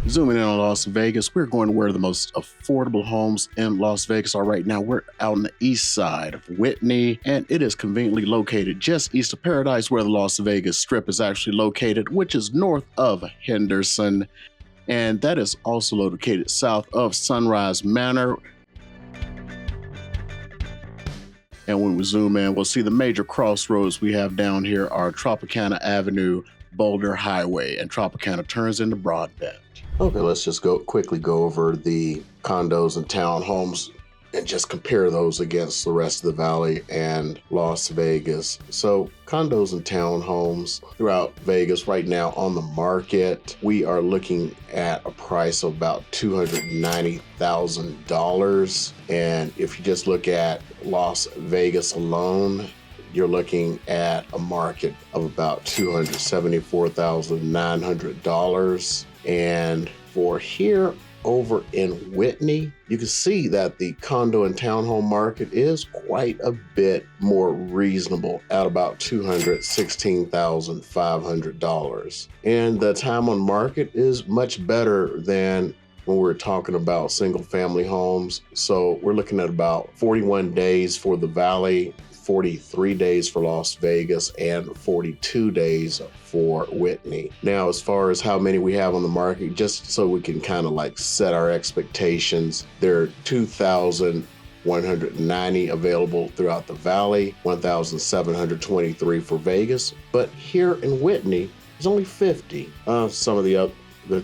Zooming in on Las Vegas, we're going to where the most affordable homes in Las Vegas are right now. We're out on the east side of Whitney, and it is conveniently located just east of Paradise, where the Las Vegas Strip is actually located, which is north of Henderson. And that is also located south of Sunrise Manor. And when we zoom in, we'll see the major crossroads we have down here are Tropicana Avenue, Boulder Highway, and Tropicana turns into Broadbent. Okay, let's just quickly go over the condos and townhomes and just compare those against the rest of the valley and Las Vegas. So condos and townhomes throughout Vegas right now on the market, we are looking at a price of about $290,000. And if you just look at Las Vegas alone, you're looking at a market of about $274,900. And for here over in Whitney, you can see that the condo and townhome market is quite a bit more reasonable at about $216,500. And the time on market is much better than when we're talking about single family homes. So we're looking at about 41 days for the Valley, 43 days for Las Vegas, and 42 days for Whitney. Now, as far as how many we have on the market, just so we can kind of like set our expectations, there are 2,190 available throughout the Valley, 1,723 for Vegas, but here in Whitney, there's only 50. Some of the other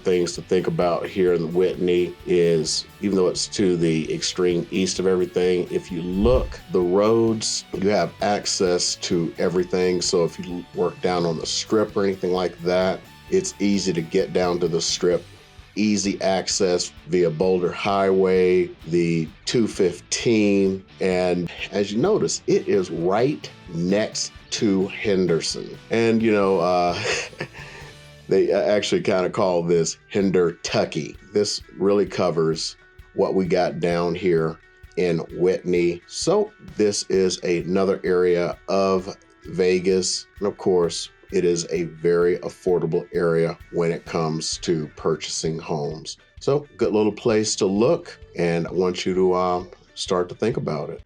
things to think about here in Whitney is, even though it's to the extreme east of everything, if you look, the roads, you have access to everything. So if you work down on the strip or anything like that, it's easy to get down to the strip. Easy access via Boulder Highway, the 215, and as you notice, it is right next to Henderson. And they actually kind of call this Hendertucky. This really covers what we got down here in Whitney. So this is another area of Vegas. And of course, it is a very affordable area when it comes to purchasing homes. So good little place to look, and I want you to start to think about it.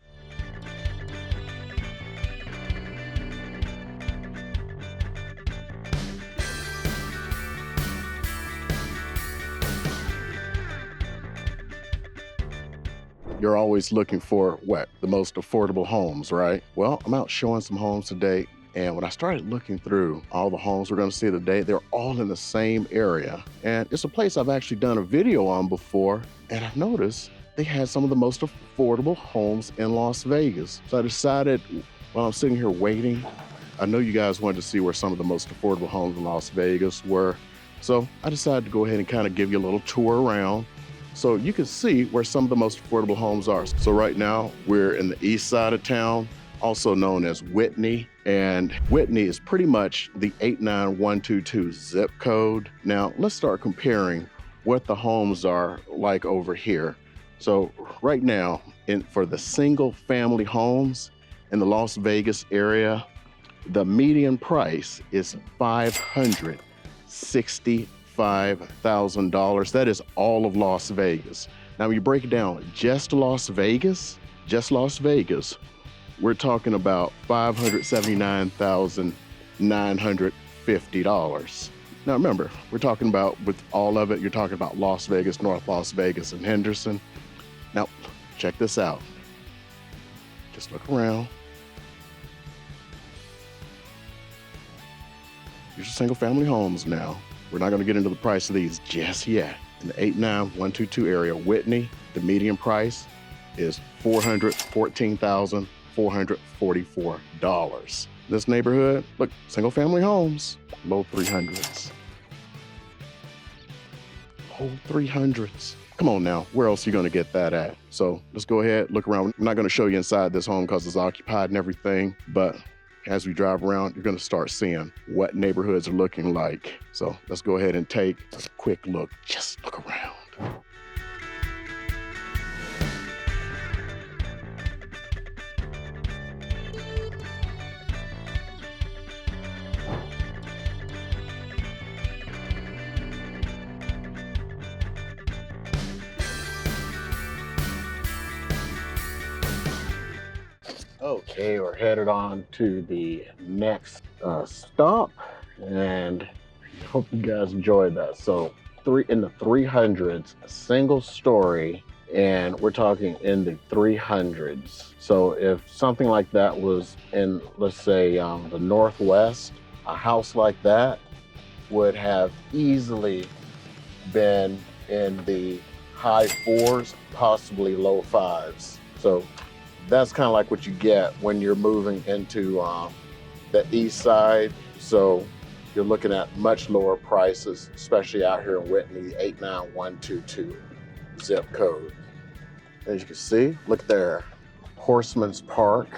You're always looking for what? The most affordable homes, right? Well, I'm out showing some homes today, and when I started looking through all the homes we're gonna see today, they're all in the same area. And it's a place I've actually done a video on before, and I've noticed they had some of the most affordable homes in Las Vegas. So I decided, while I'm sitting here waiting, I know you guys wanted to see where some of the most affordable homes in Las Vegas were. So I decided to go ahead and kind of give you a little tour around, so you can see where some of the most affordable homes are. So right now, we're in the east side of town, also known as Whitney. And Whitney is pretty much the 89122 zip code. Now, let's start comparing what the homes are like over here. So right now, for the single family homes in the Las Vegas area, the median price is $565,000. That is all of Las Vegas. Now, when you break it down, just Las Vegas, we're talking about $579,950. Now, remember, we're talking about, with all of it, you're talking about Las Vegas, North Las Vegas, and Henderson. Now, check this out. Just look around. These are single family homes now. We're not gonna get into the price of these just yet. In the 89122 area, Whitney, the median price is $414,444. This neighborhood, look, single family homes, low 300s. Low 300s. Come on now, where else are you gonna get that at? So let's go ahead, look around. I'm not gonna show you inside this home because it's occupied and everything, but as we drive around, you're gonna start seeing what neighborhoods are looking like. So let's go ahead and take a quick look. Just look around. Okay, we're headed on to the next stop, and hope you guys enjoyed that. So, in the 300s, a single story, and we're talking in the 300s. So, if something like that was in, let's say, the Northwest, a house like that would have easily been in the high fours, possibly low fives. So that's kind of like what you get when you're moving into the east side. So you're looking at much lower prices, especially out here in Whitney, 89122 zip code. As you can see, look there, Horseman's Park.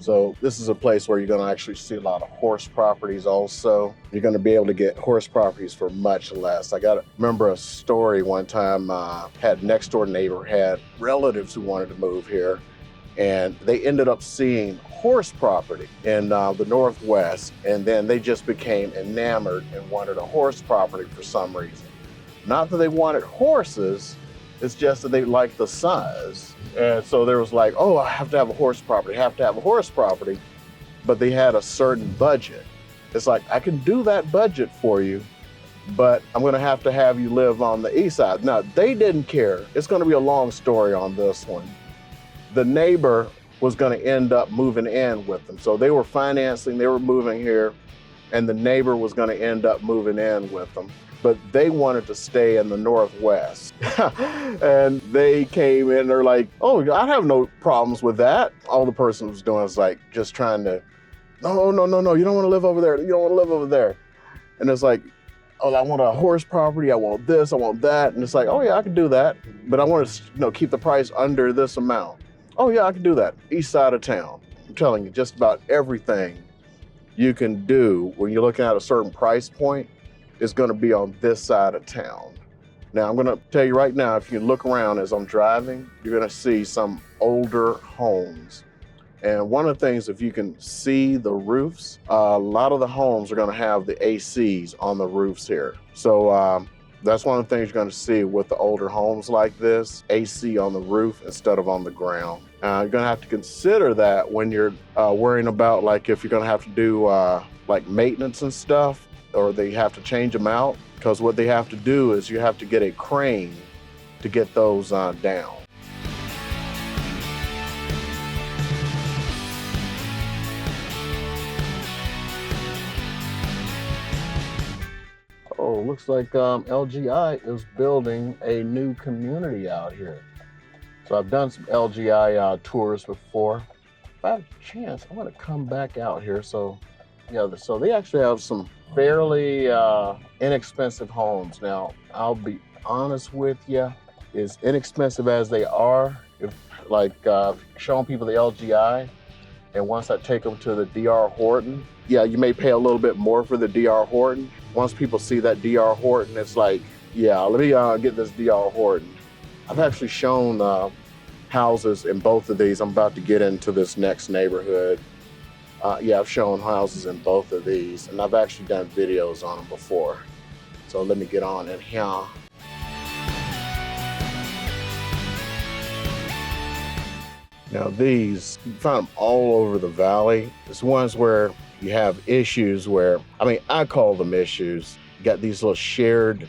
So this is a place where you're going to actually see a lot of horse properties also. You're going to be able to get horse properties for much less. I remember a story one time, had next door neighbor had relatives who wanted to move here, and they ended up seeing horse property in the Northwest, and then they just became enamored and wanted a horse property for some reason. Not that they wanted horses, it's just that they liked the size. And so there was like, oh, I have to have a horse property, but they had a certain budget. It's like, I can do that budget for you, but I'm gonna have you live on the east side. Now, they didn't care. It's gonna be a long story on this one. The neighbor was gonna end up moving in with them. So they were financing, they were moving here, and the neighbor was gonna end up moving in with them. But they wanted to stay in the Northwest. And they came in, they're like, oh, I have no problems with that. All the person was doing is like, just trying to, no, you don't wanna live over there. You don't wanna live over there. And it's like, oh, I want a horse property. I want this, I want that. And it's like, oh yeah, I can do that. But I want to keep the price under this amount. Oh yeah, I can do that. East side of town. I'm telling you, just about everything you can do when you're looking at a certain price point is going to be on this side of town. Now, I'm going to tell you right now, if you look around as I'm driving, you're going to see some older homes. And one of the things, if you can see the roofs, a lot of the homes are going to have the ACs on the roofs here. So that's one of the things you're going to see with the older homes like this, AC on the roof instead of on the ground. You're going to have to consider that when you're worrying about, like, if you're going to have to do like maintenance and stuff, or they have to change them out, because what they have to do is you have to get a crane to get those down. Oh, looks like LGI is building a new community out here. So I've done some LGI tours before. If I have a chance, I'm gonna come back out here. So yeah, so they actually have some fairly inexpensive homes. Now, I'll be honest with you, as inexpensive as they are, if like showing people the LGI, and once I take them to the DR Horton, yeah, you may pay a little bit more for the DR Horton. Once people see that DR Horton, it's like, yeah, let me get this DR Horton. I've actually shown houses in both of these. I'm about to get into this next neighborhood. Yeah, I've shown houses in both of these, and I've actually done videos on them before. So let me get on in here. Now these, you find them all over the valley. It's ones where you have issues where, I mean, I call them issues. You got these little shared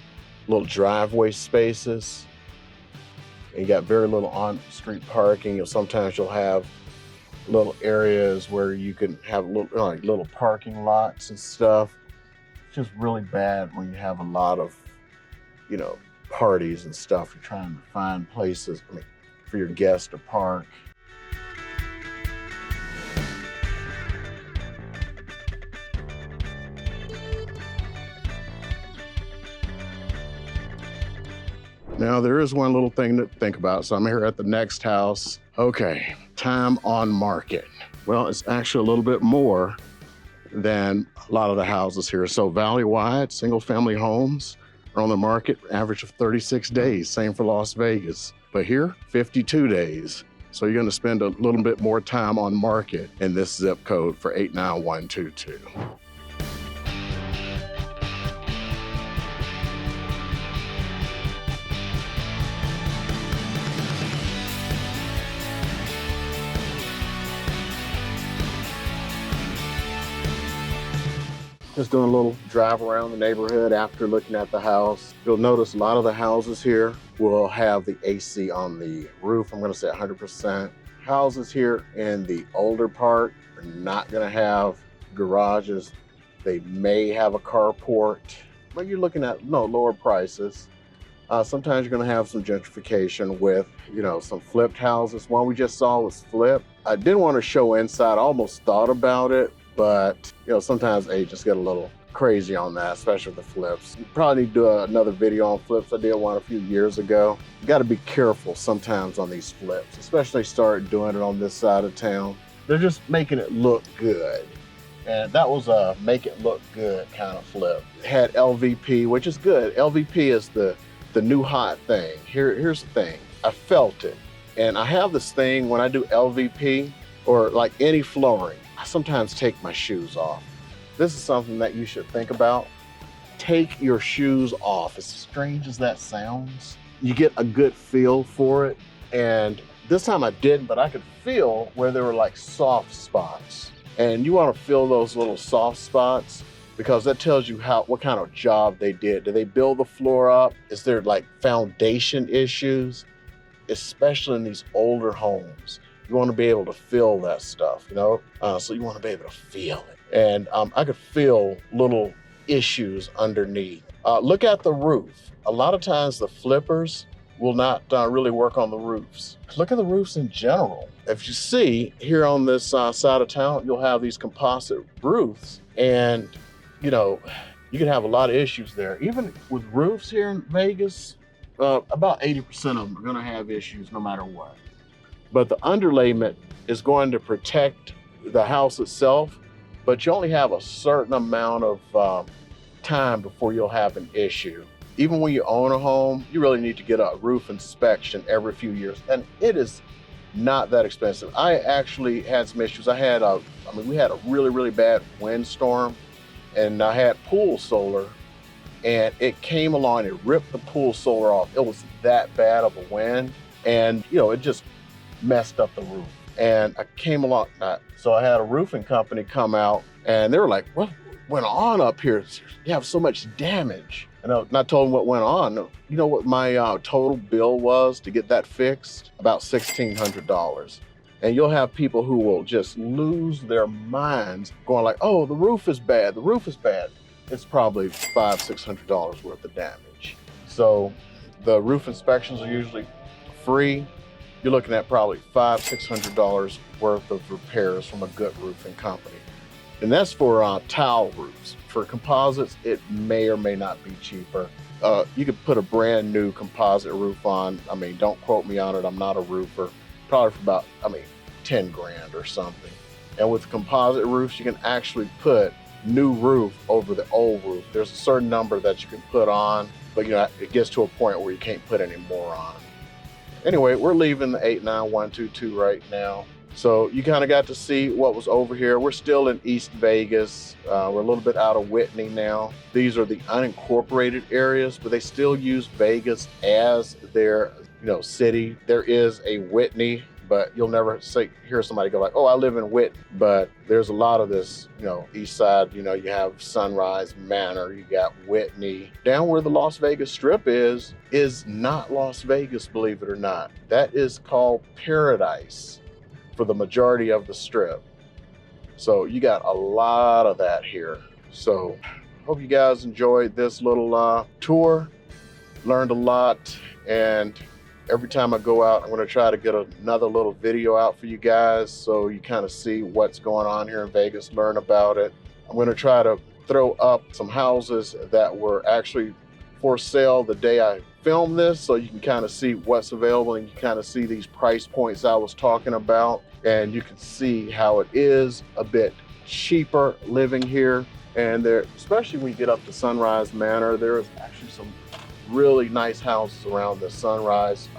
little driveway spaces, and you got very little on-street parking. Sometimes you'll have little areas where you can have little parking lots and stuff. It's just really bad when you have a lot of, parties and stuff. You're trying to find places, for your guests to park. Now, there is one little thing to think about. So I'm here at the next house. Okay, time on market. Well, it's actually a little bit more than a lot of the houses here. So valley-wide, single-family homes are on the market, average of 36 days. Same for Las Vegas. But here, 52 days. So you're gonna spend a little bit more time on market in this zip code for 89122. Just doing a little drive around the neighborhood after looking at the house. You'll notice a lot of the houses here will have the AC on the roof. I'm gonna say 100%. Houses here in the older part are not gonna have garages. They may have a carport, but you're looking at lower prices. Sometimes you're gonna have some gentrification with, some flipped houses. One we just saw was flipped. I didn't want to show inside. I almost thought about it, but sometimes agents get a little crazy on that, especially with the flips. You probably need to do another video on flips. I did one a few years ago. You got to be careful sometimes on these flips, especially start doing it on this side of town. They're just making it look good. And that was a make it look good kind of flip. It had LVP, which is good. LVP is the new hot thing. Here's the thing. I felt it. And I have this thing when I do LVP or like any flooring, I sometimes take my shoes off. This is something that you should think about. Take your shoes off. As strange as that sounds, you get a good feel for it. And this time I didn't, but I could feel where there were like soft spots. And you want to feel those little soft spots because that tells you what kind of job they did. Did they build the floor up? Is there like foundation issues? Especially in these older homes, you want to be able to feel that stuff, so you want to be able to feel it. And I could feel little issues underneath. Look at the roof. A lot of times the flippers will not really work on the roofs. Look at the roofs in general. If you see here on this side of town, you'll have these composite roofs, and you can have a lot of issues there. Even with roofs here in Vegas, about 80% of them are gonna have issues no matter what. But the underlayment is going to protect the house itself, but you only have a certain amount of time before you'll have an issue. Even when you own a home, you really need to get a roof inspection every few years, and it is not that expensive. I actually had some issues. We had a really, really bad windstorm, and I had pool solar, and it came along and it ripped the pool solar off. It was that bad of a wind, and it just messed up the roof. And I came along, so I had a roofing company come out, and they were like, "What went on up here? You have so much damage." And I told them what went on. You know what my total bill was to get that fixed? About $1,600. And you'll have people who will just lose their minds going like, "Oh, the roof is bad, the roof is bad." It's probably $500-600 worth of damage. So the roof inspections are usually free. You're looking at probably $500-600 worth of repairs from a good roofing company. And that's for tile roofs. For composites, it may or may not be cheaper. You could put a brand new composite roof on. Don't quote me on it, I'm not a roofer. Probably for about, 10 grand or something. And with composite roofs, you can actually put new roof over the old roof. There's a certain number that you can put on, but it gets to a point where you can't put any more on. Anyway, we're leaving the 89122 right now. So you kind of got to see what was over here. We're still in East Vegas. We're a little bit out of Whitney now. These are the unincorporated areas, but they still use Vegas as their city. There is a Whitney, but you'll never hear somebody go like, "Oh, I live in Whitney." But there's a lot of this, east side, you have Sunrise Manor, you got Whitney. Down where the Las Vegas Strip is not Las Vegas, believe it or not. That is called Paradise for the majority of the Strip. So you got a lot of that here. So hope you guys enjoyed this little tour, learned a lot, and every time I go out, I'm going to try to get another little video out for you guys so you kind of see what's going on here in Vegas, learn about it. I'm going to try to throw up some houses that were actually for sale the day I filmed this, so you can kind of see what's available and you kind of see these price points I was talking about, and you can see how it is a bit cheaper living here. And there, especially when you get up to Sunrise Manor, there is actually some really nice houses around the Sunrise,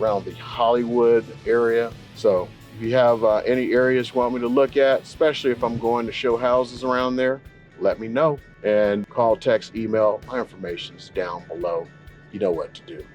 around the Hollywood area. So if you have any areas you want me to look at, especially if I'm going to show houses around there, let me know. And call, text, email, my information is down below. You know what to do.